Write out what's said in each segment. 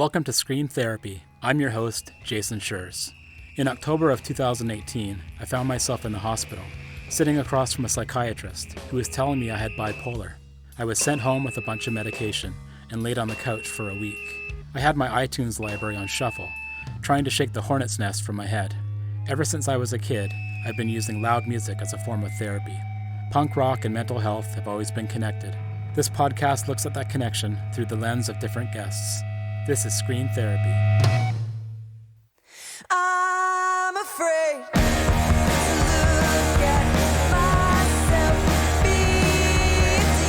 Welcome to Scream Therapy. I'm your host, Jason Schreurs. In October of 2018, I found myself in the hospital, sitting across from a psychiatrist who was telling me I had bipolar. I was sent home with a bunch of medication and laid on the couch for a week. I had my iTunes library on shuffle, trying to shake the hornet's nest from my head. Ever since I was a kid, I've been using loud music as a form of therapy. Punk rock and mental health have always been connected. This podcast looks at that connection through the lens of different guests. This is Scream Therapy. I'm afraid to look at myself, beat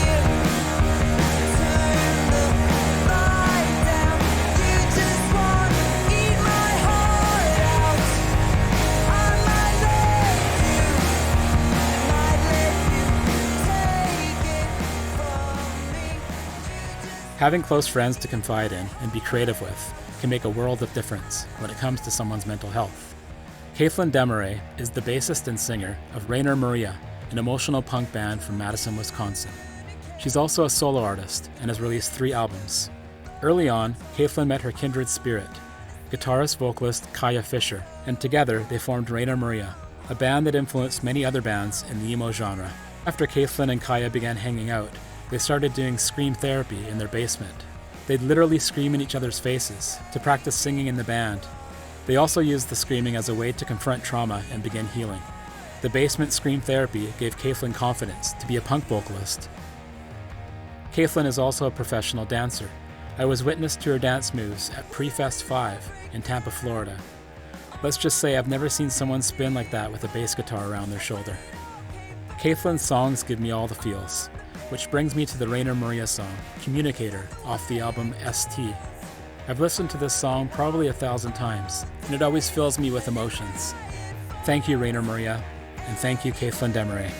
you, turn the light down, you just want to eat my heart out. I might let you take it from me. Having close friends to confide in and be creative with can make a world of difference when it comes to someone's mental health. Caithlin De Marrais is the bassist and singer of Rainer Maria, an emotional punk band from Madison, Wisconsin. She's also a solo artist and has released 3 albums. Early on, Caithlin met her kindred spirit, guitarist vocalist Kaia Fischer, and together they formed Rainer Maria, a band that influenced many other bands in the emo genre. After Caithlin and Kaia began hanging out, they started doing scream therapy in their basement. They'd literally scream in each other's faces to practice singing in the band. They also used the screaming as a way to confront trauma and begin healing. The basement scream therapy gave Caithlin confidence to be a punk vocalist. Caithlin is also a professional dancer. I was witness to her dance moves at Pre-Fest 5 in Tampa, Florida. Let's just say I've never seen someone spin like that with a bass guitar around their shoulder. Caithlin's songs give me all the feels, which brings me to the Rainer Maria song, Communicator, off the album ST. I've listened to this song probably 1,000 times, and it always fills me with emotions. Thank you, Rainer Maria, and thank you, Caithlin De Marrais.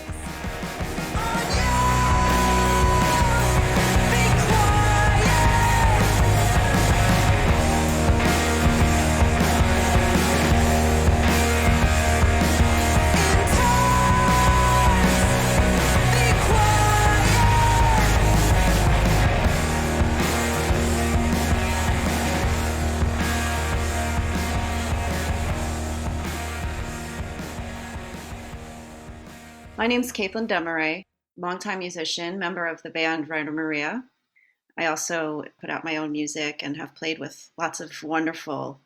My name's Caithlin De Marrais, longtime musician, member of the band Rainer Maria. I also put out my own music and have played with lots of wonderful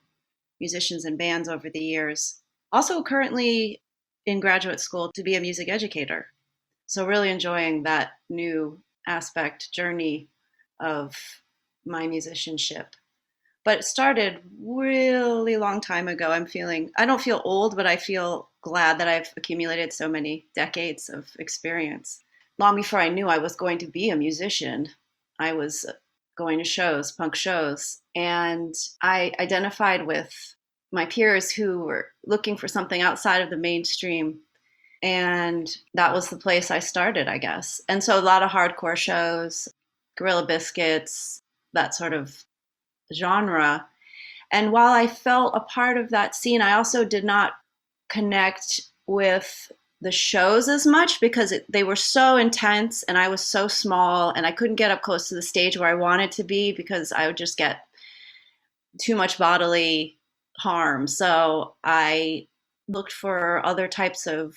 musicians and bands over the years. Also currently in graduate school to be a music educator. So really enjoying that new journey of my musicianship. But it started really long time ago. I don't feel old, but I feel glad that I've accumulated so many decades of experience. Long before I knew I was going to be a musician, I was going to shows, punk shows, and I identified with my peers who were looking for something outside of the mainstream. And that was the place I started, I guess. And so a lot of hardcore shows, Gorilla Biscuits, that sort of genre. And while I felt a part of that scene, I also did not connect with the shows as much because they were so intense and I was so small and I couldn't get up close to the stage where I wanted to be because I would just get too much bodily harm. So I looked for other types of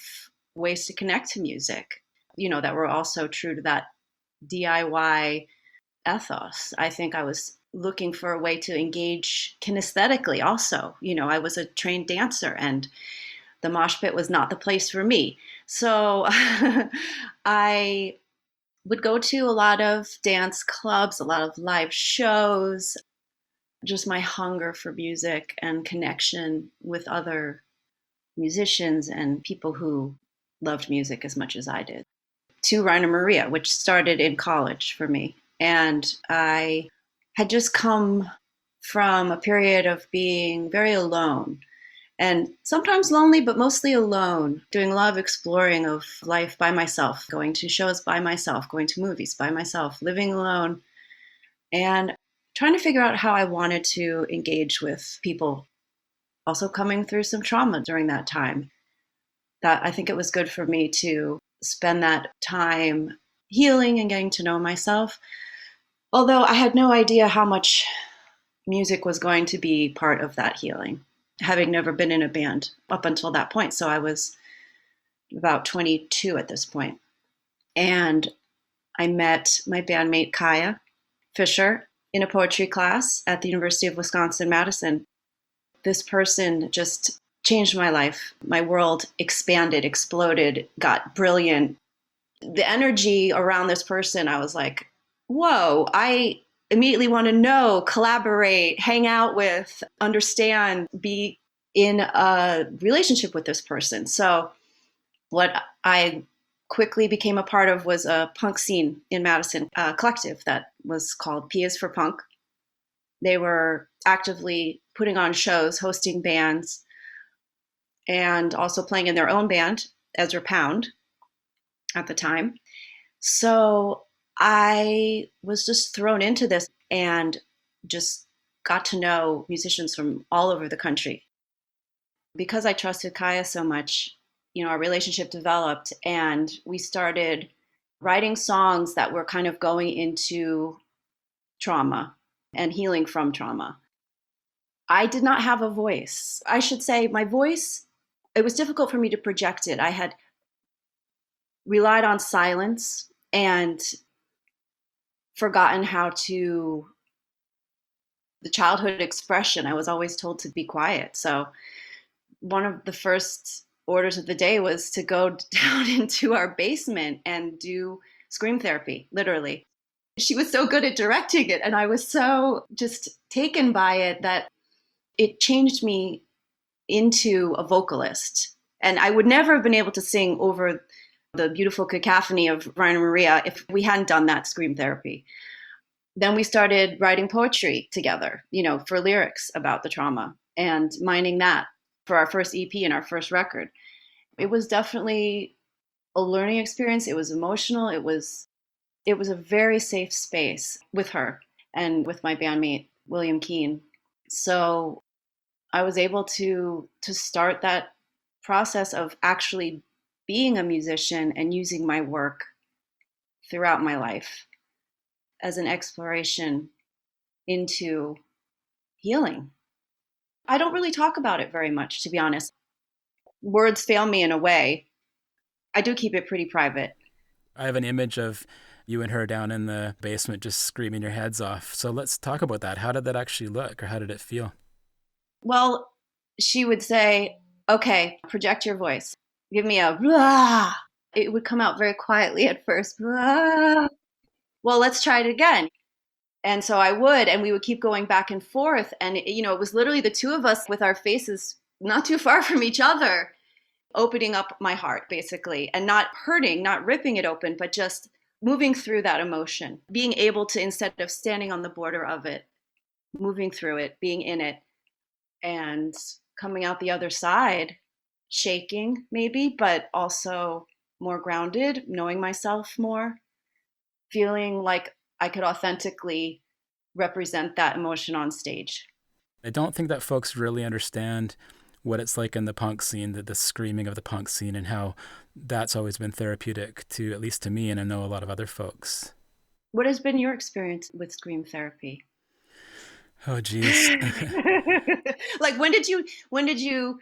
ways to connect to music, that were also true to that DIY ethos. I think I was looking for a way to engage kinesthetically also. I was a trained dancer and the mosh pit was not the place for me. So I would go to a lot of dance clubs, a lot of live shows, just my hunger for music and connection with other musicians and people who loved music as much as I did. To Rainer Maria, which started in college for me. And I had just come from a period of being very alone and sometimes lonely, but mostly alone, doing a lot of exploring of life by myself, going to shows by myself, going to movies by myself, living alone, and trying to figure out how I wanted to engage with people also coming through some trauma during that time. That I think it was good for me to spend that time healing and getting to know myself. Although I had no idea how much music was going to be part of that healing, having never been in a band up until that point. So I was about 22 at this point. And I met my bandmate Kaia Fischer in a poetry class at the University of Wisconsin-Madison. This person just changed my life. My world expanded, exploded, got brilliant. The energy around this person, I was like, whoa, I immediately want to know, collaborate, hang out with, understand, be in a relationship with this person. So what I quickly became a part of was a punk scene in Madison, a collective that was called P is for Punk. They were actively putting on shows, hosting bands, and also playing in their own band, Ezra Pound, at the time. So I was just thrown into this and just got to know musicians from all over the country. Because I trusted Kaia so much, our relationship developed, and we started writing songs that were kind of going into trauma and healing from trauma. I did not have a voice. I should say my voice, it was difficult for me to project it. I had relied on silence and forgotten how to, the childhood expression, I was always told to be quiet. So one of the first orders of the day was to go down into our basement and do scream therapy, literally. She was so good at directing it, and I was so just taken by it that it changed me into a vocalist. And I would never have been able to sing over the beautiful cacophony of Rainer Maria if we hadn't done that scream therapy. Then we started writing poetry together, for lyrics about the trauma, and mining that for our first EP and our first record. It was definitely a learning experience. It was emotional. It was a very safe space with her and with my bandmate, William Keane. So I was able to start that process of actually being a musician and using my work throughout my life as an exploration into healing. I don't really talk about it very much, to be honest. Words fail me in a way. I do keep it pretty private. I have an image of you and her down in the basement just screaming your heads off. So let's talk about that. How did that actually look, or how did it feel? Well, she would say, okay, project your voice. Give me a rah. It would come out very quietly at first. Rah. Well, let's try it again. And so I would, and we would keep going back and forth. And, it was literally the two of us with our faces not too far from each other, opening up my heart, basically, and not hurting, not ripping it open, but just moving through that emotion, being able to, instead of standing on the border of it, moving through it, being in it, and coming out the other side, shaking maybe, but also more grounded, knowing myself more, feeling like I could authentically represent that emotion on stage. I don't think that folks really understand what it's like in the punk scene, the screaming of the punk scene, and how that's always been therapeutic to, at least to me, and I know a lot of other folks. What has been your experience with scream therapy? Oh, geez. Like, when did you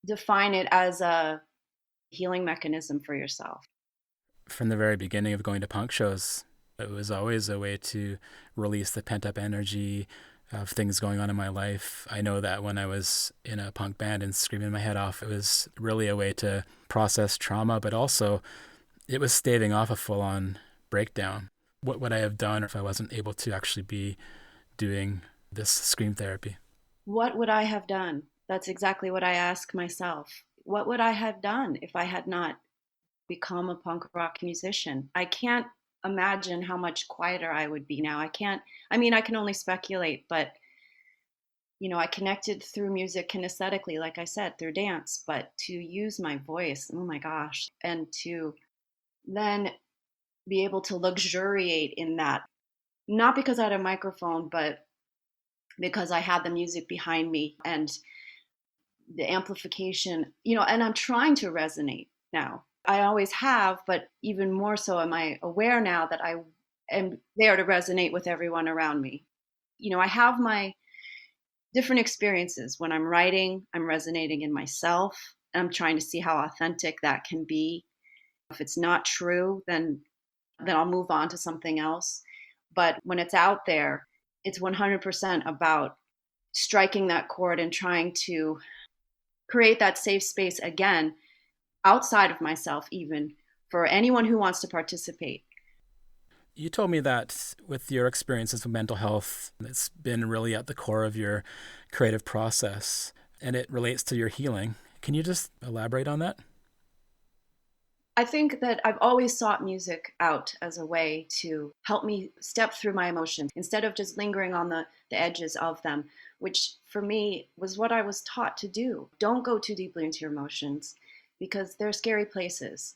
define it as a healing mechanism for yourself? From the very beginning of going to punk shows, it was always a way to release the pent-up energy of things going on in my life. I know that when I was in a punk band and screaming my head off, it was really a way to process trauma, but also it was staving off a full-on breakdown. What would I have done if I wasn't able to actually be doing this scream therapy? What would I have done? That's exactly what I ask myself. What would I have done if I had not become a punk rock musician? I can't imagine how much quieter I would be now. I can only speculate, but I connected through music kinesthetically, like I said, through dance, but to use my voice, oh my gosh, and to then be able to luxuriate in that, not because I had a microphone, but because I had the music behind me and the amplification, and I'm trying to resonate now. I always have, but even more so am I aware now that I am there to resonate with everyone around me. I have my different experiences. When I'm writing, I'm resonating in myself. I'm trying to see how authentic that can be. If it's not true, then I'll move on to something else. But when it's out there, it's 100% about striking that chord and trying to create that safe space again, outside of myself, even for anyone who wants to participate. You told me that with your experiences with mental health, it's been really at the core of your creative process and it relates to your healing. Can you just elaborate on that? I think that I've always sought music out as a way to help me step through my emotions instead of just lingering on the edges of them, which for me was what I was taught to do. Don't go too deeply into your emotions because they're scary places.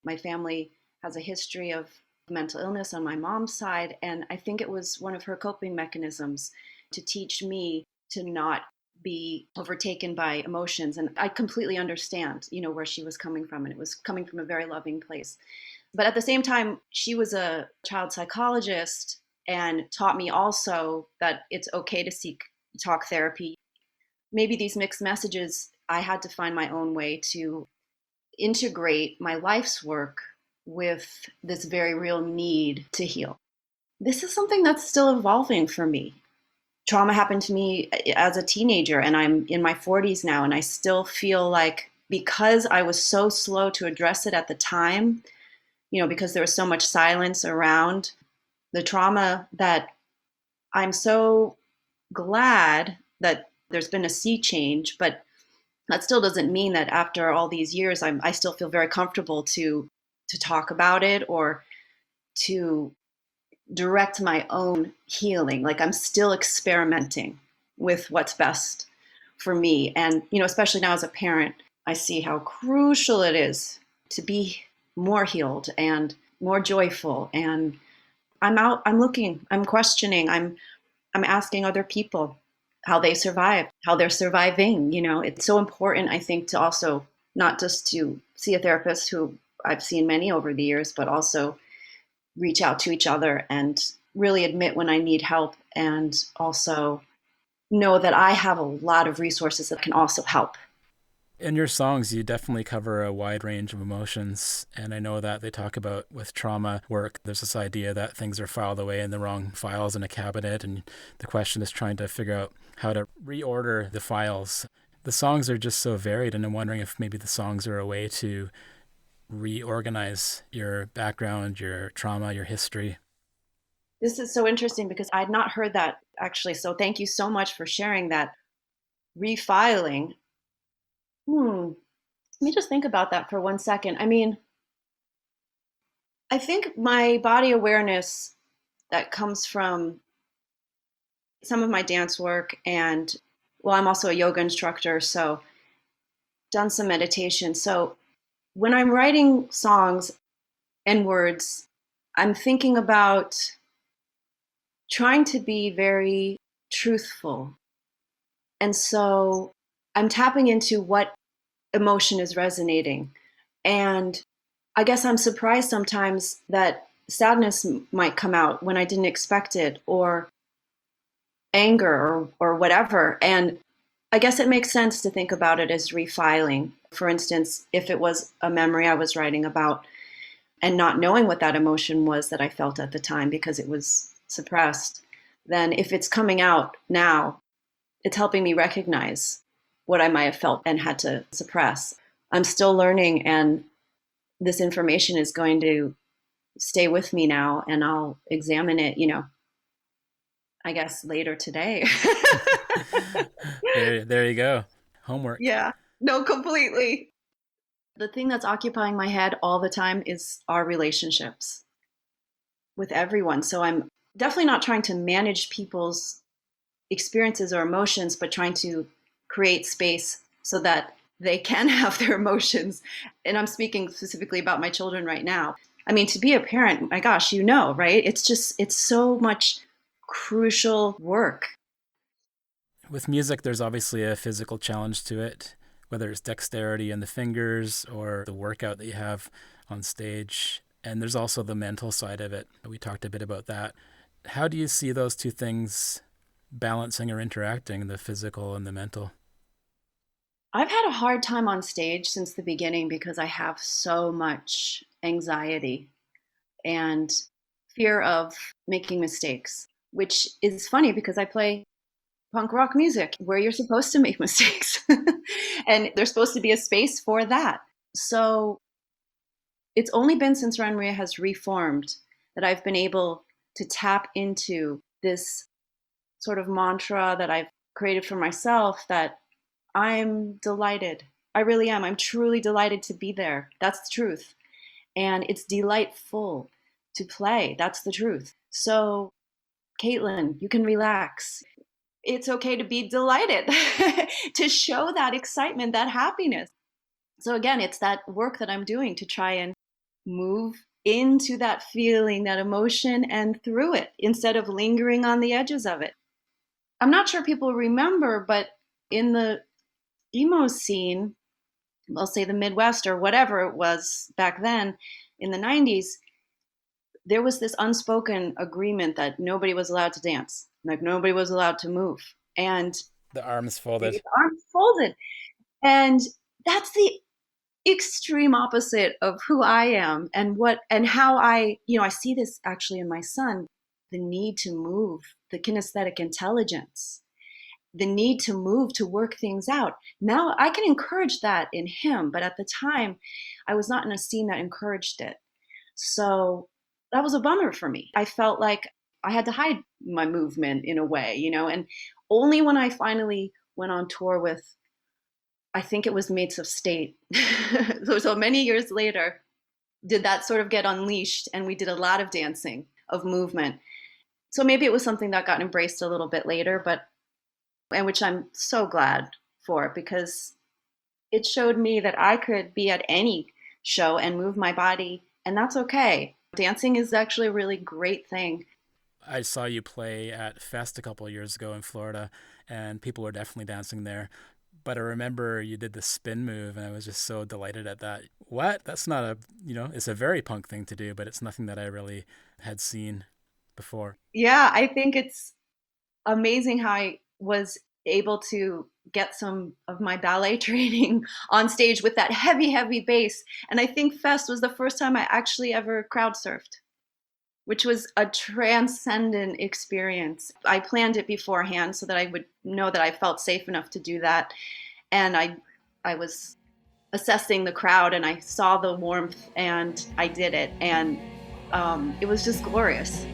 My family has a history of mental illness on my mom's side, and I think it was one of her coping mechanisms to teach me to not be overtaken by emotions. And I completely understand, where she was coming from, and it was coming from a very loving place. But at the same time, she was a child psychologist and taught me also that it's okay to seek talk therapy. Maybe these mixed messages, I had to find my own way to integrate my life's work with this very real need to heal. This is something that's still evolving for me. Trauma happened to me as a teenager, and I'm in my 40s now, and I still feel like because I was so slow to address it at the time, because there was so much silence around the trauma, that I'm so glad that there's been a sea change, but that still doesn't mean that after all these years, I still feel very comfortable to talk about it or to direct my own healing. Like I'm still experimenting with what's best for me. And, especially now as a parent, I see how crucial it is to be more healed and more joyful. And I'm looking, I'm questioning, I'm asking other people how they survive, how they're surviving. It's so important, I think, to also not just to see a therapist, who I've seen many over the years, but also reach out to each other and really admit when I need help, and also know that I have a lot of resources that can also help. In your songs, you definitely cover a wide range of emotions. And I know that they talk about with trauma work, there's this idea that things are filed away in the wrong files in a cabinet. And the question is trying to figure out how to reorder the files. The songs are just so varied. And I'm wondering if maybe the songs are a way to reorganize your background, your trauma, your history. This is so interesting because I'd not heard that actually. So thank you so much for sharing that. Refiling. Let me just think about that for 1 second. I mean, I think my body awareness that comes from some of my dance work, and I'm also a yoga instructor, so done some meditation. So when I'm writing songs and words, I'm thinking about trying to be very truthful. And so I'm tapping into what emotion is resonating. And I guess I'm surprised sometimes that sadness might come out when I didn't expect it, or anger or whatever. And I guess it makes sense to think about it as refiling. For instance, if it was a memory I was writing about and not knowing what that emotion was that I felt at the time because it was suppressed, then if it's coming out now, it's helping me recognize what I might have felt and had to suppress. I'm still learning, and this information is going to stay with me now, and I'll examine it, I guess later today. There you go. Homework. Yeah, no, completely. The thing that's occupying my head all the time is our relationships with everyone. So I'm definitely not trying to manage people's experiences or emotions, but trying to create space so that they can have their emotions. And I'm speaking specifically about my children right now. I mean, to be a parent, my gosh, right? It's so much crucial work. With music, there's obviously a physical challenge to it, whether it's dexterity in the fingers or the workout that you have on stage. And there's also the mental side of it. We talked a bit about that. How do you see those two things balancing or interacting the physical and the mental? I've had a hard time on stage since the beginning because I have so much anxiety and fear of making mistakes, which is funny because I play punk rock music where you're supposed to make mistakes and there's supposed to be a space for that. So it's only been since Ryan Maria has reformed that I've been able to tap into this sort of mantra that I've created for myself that I'm delighted. I really am. I'm truly delighted to be there. That's the truth. And it's delightful to play. That's the truth. So, Caitlin, you can relax. It's okay to be delighted, to show that excitement, that happiness. So, again, it's that work that I'm doing to try and move into that feeling, that emotion, and through it instead of lingering on the edges of it. I'm not sure people remember, but in the emo scene, I'll say the Midwest or whatever it was back then in the 90s, there was this unspoken agreement that nobody was allowed to dance, like nobody was allowed to move. And The arms folded. the arms folded. And that's the extreme opposite of who I am and what and how I see this actually in my son, the need to move, the kinesthetic intelligence, the need to move to work things out. Now I can encourage that in him, but at the time I was not in a scene that encouraged it. So that was a bummer for me. I felt like I had to hide my movement in a way, and only when I finally went on tour with, I think it was Mates of State, so many years later, did that sort of get unleashed, and we did a lot of dancing, of movement. So maybe it was something that got embraced a little bit later, and which I'm so glad for, because it showed me that I could be at any show and move my body, and that's okay. Dancing is actually a really great thing. I saw you play at Fest a couple of years ago in Florida, and people were definitely dancing there. But I remember you did the spin move, and I was just so delighted at that. What? That's not it's a very punk thing to do, but it's nothing that I really had seen before. Yeah, I think it's amazing how I was able to get some of my ballet training on stage with that heavy, heavy bass. And I think Fest was the first time I actually ever crowd surfed, which was a transcendent experience. I planned it beforehand so that I would know that I felt safe enough to do that. And I was assessing the crowd and I saw the warmth and I did it. And it was just glorious.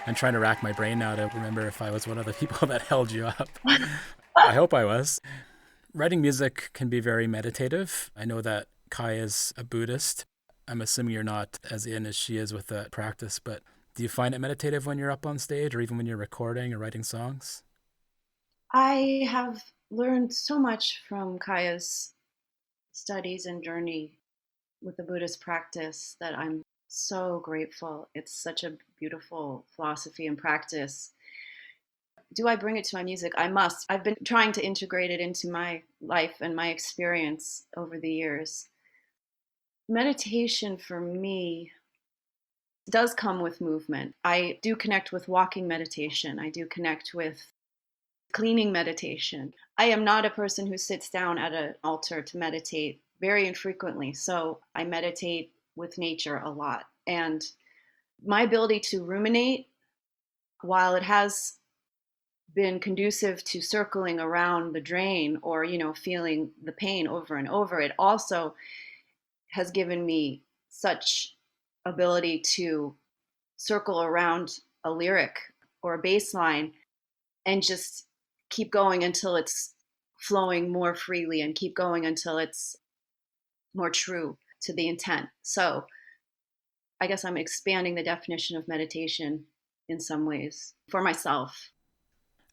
I'm trying to rack my brain now to remember if I was one of the people that held you up. I hope I was. Writing music can be very meditative. I know that Kaia is a Buddhist. I'm assuming you're not as in as she is with the practice, but do you find it meditative when you're up on stage or even when you're recording or writing songs? I have learned so much from Kaia's studies and journey with the Buddhist practice that I'm so grateful. It's such a beautiful philosophy and practice. Do I bring it to my music? I must. I've been trying to integrate it into my life and my experience over the years. Meditation for me does come with movement. I do connect with walking meditation. I do connect with cleaning meditation. I am not a person who sits down at an altar to meditate very infrequently. So I meditate with nature a lot. And my ability to ruminate, while it has been conducive to circling around the drain or, feeling the pain over and over, it also has given me such ability to circle around a lyric or a bass line and just keep going until it's flowing more freely and keep going until it's more true to the intent. So I guess I'm expanding the definition of meditation in some ways for myself.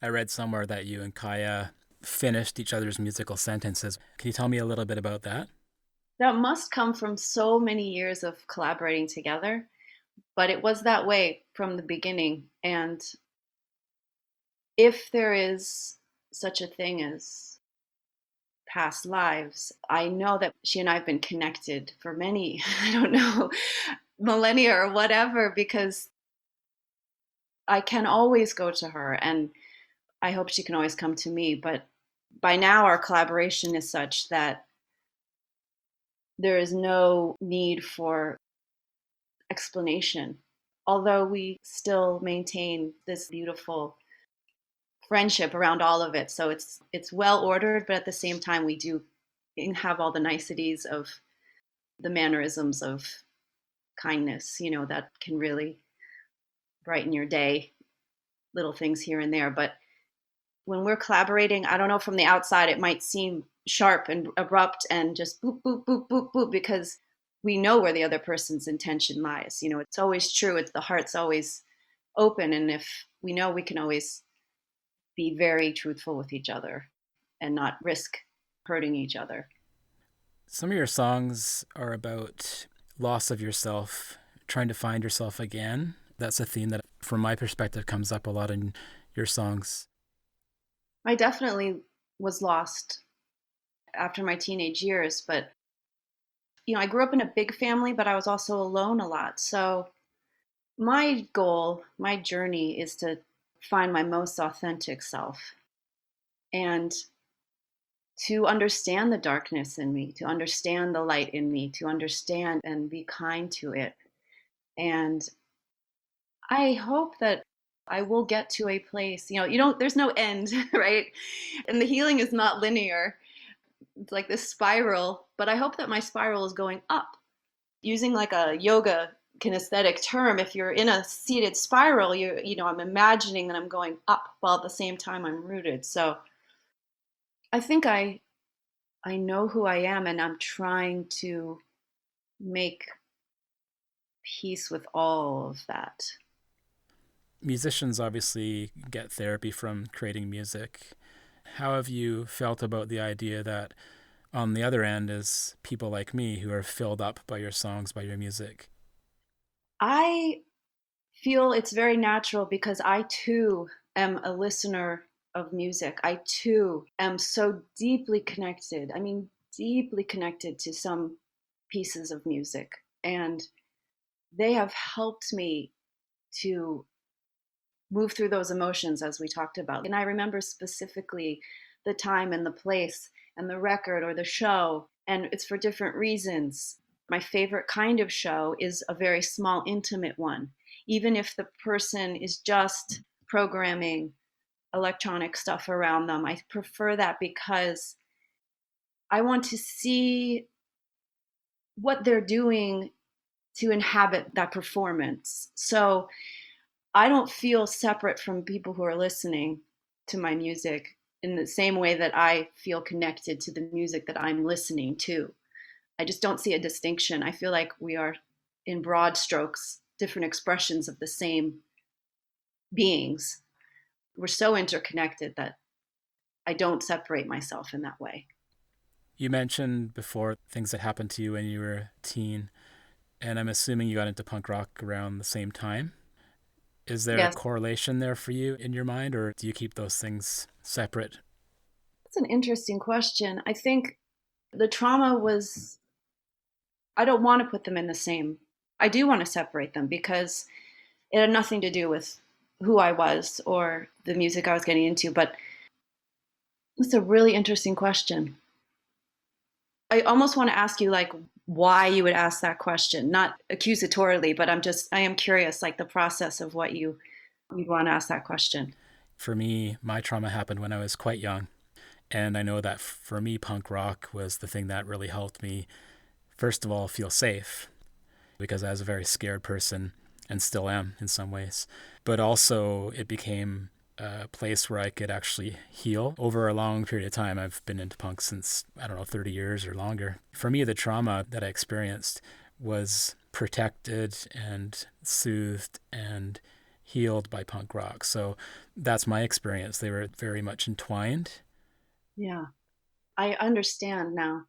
I read somewhere that you and Kaia finished each other's musical sentences. Can you tell me a little bit about that? That must come from so many years of collaborating together, but it was that way from the beginning. And if there is such a thing as past lives, I know that she and I have been connected for many, I don't know, millennia or whatever, because I can always go to her and I hope she can always come to me. But by now, our collaboration is such that there is no need for explanation, although we still maintain this beautiful friendship around all of it. So it's well ordered, but at the same time, we do have all the niceties of the mannerisms of kindness, that can really brighten your day, little things here and there. But when we're collaborating, I don't know, from the outside, it might seem sharp and abrupt and just boop, boop, boop, boop, boop, because we know where the other person's intention lies. It's always true. The heart's always open. And if we know, we can always be very truthful with each other and not risk hurting each other. Some of your songs are about loss of yourself, trying to find yourself again. That's a theme that, from my perspective, comes up a lot in your songs. I definitely was lost after my teenage years, but I grew up in a big family, but I was also alone a lot. So my goal, my journey is to find my most authentic self and to understand the darkness in me, to understand the light in me, to understand and be kind to it. And I hope that I will get to a place, there's no end, right? And the healing is not linear. It's like this spiral, but I hope that my spiral is going up. Using like a yoga kinesthetic term, if you're in a seated spiral, I'm imagining that I'm going up while at the same time I'm rooted. So I think I know who I am, and I'm trying to make peace with all of that. Musicians obviously get therapy from creating music. How have you felt about the idea that on the other end is people like me who are filled up by your songs, by your music? I feel it's very natural because I too am a listener of music. I too am so deeply connected. I mean, deeply connected to some pieces of music. And they have helped me to move through those emotions as we talked about. And I remember specifically the time and the place and the record or the show, and it's for different reasons. My favorite kind of show is a very small, intimate one. Even if the person is just programming electronic stuff around them, I prefer that because I want to see what they're doing to inhabit that performance. So I don't feel separate from people who are listening to my music in the same way that I feel connected to the music that I'm listening to. I just don't see a distinction. I feel like we are, in broad strokes, different expressions of the same beings. We're so interconnected that I don't separate myself in that way. You mentioned before things that happened to you when you were a teen, and I'm assuming you got into punk rock around the same time. Is there Yes. a correlation there for you in your mind, or do you keep those things separate? That's an interesting question. I think the trauma was, I don't want to put them in the same. I do want to separate them because it had nothing to do with who I was or the music I was getting into, but it's a really interesting question. I almost want to ask you like why you would ask that question, not accusatorily, but I am curious, like the process of what you'd want to ask that question. For me, my trauma happened when I was quite young. And I know that for me, punk rock was the thing that really helped me, first of all, feel safe, because I was a very scared person and still am in some ways. But also it became a place where I could actually heal over a long period of time. I've been into punk since, 30 years or longer. For me, the trauma that I experienced was protected and soothed and healed by punk rock. So that's my experience. They were very much entwined. Yeah, I understand now.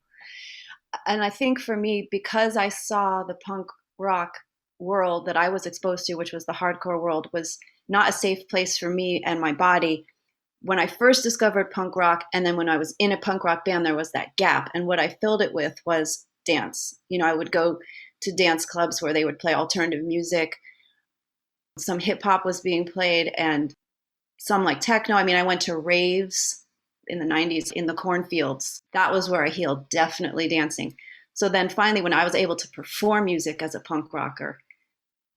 And I think for me, because I saw the punk rock world that I was exposed to, which was the hardcore world, was not a safe place for me and my body. When I first discovered punk rock, and then when I was in a punk rock band, there was that gap. And what I filled it with was dance. You know, I would go to dance clubs where they would play alternative music. Some hip hop was being played and some like techno. I mean, I went to raves in the 90s in the cornfields. That was where I healed, definitely dancing. So then finally, when I was able to perform music as a punk rocker,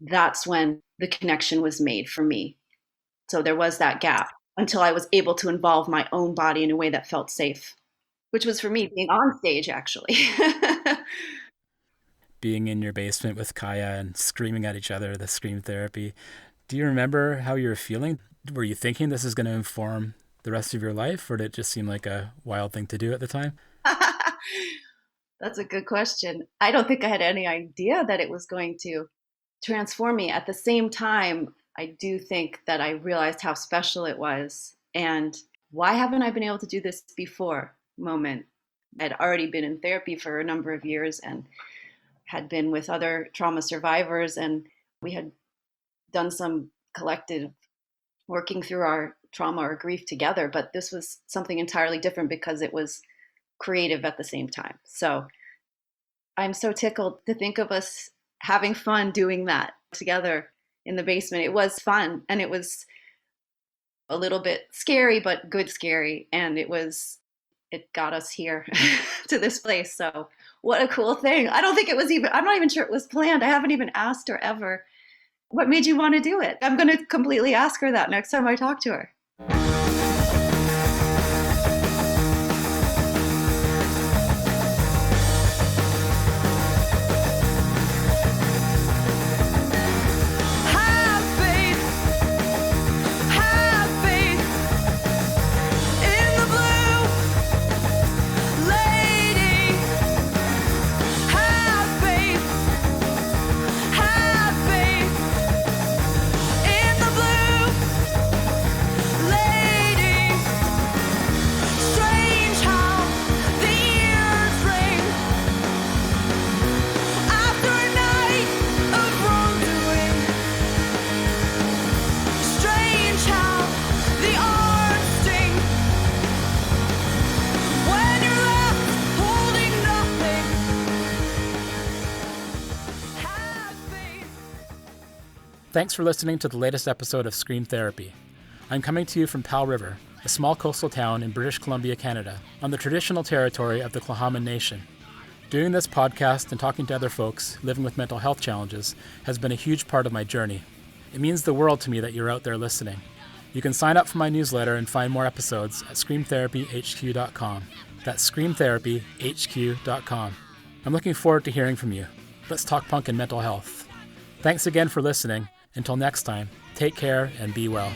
that's when the connection was made for me. So there was that gap until I was able to involve my own body in a way that felt safe, which was for me being on stage, actually. Being in your basement with Kaia and screaming at each other, the scream therapy. Do you remember how you were feeling? Were you thinking this is going to inform the rest of your life, or did it just seem like a wild thing to do at the time? That's a good question. I don't think I had any idea that it was going to transform me. At the same time, I do think that I realized how special it was. And why haven't I been able to do this before moment? I'd already been in therapy for a number of years and had been with other trauma survivors, and we had done some collective working through our trauma or grief together. But this was something entirely different because it was creative at the same time. So I'm so tickled to think of us having fun doing that together in the basement. It was fun, and it was a little bit scary, but good scary. And it got us here to this place. So what a cool thing. I'm not even sure it was planned. I haven't even asked her ever, what made you want to do it? I'm going to completely ask her that next time I talk to her. Thanks for listening to the latest episode of Scream Therapy. I'm coming to you from Powell River, a small coastal town in British Columbia, Canada, on the traditional territory of the Tla'amin Nation. Doing this podcast and talking to other folks living with mental health challenges has been a huge part of my journey. It means the world to me that you're out there listening. You can sign up for my newsletter and find more episodes at screamtherapyhq.com. That's screamtherapyhq.com. I'm looking forward to hearing from you. Let's talk punk and mental health. Thanks again for listening. Until next time, take care and be well.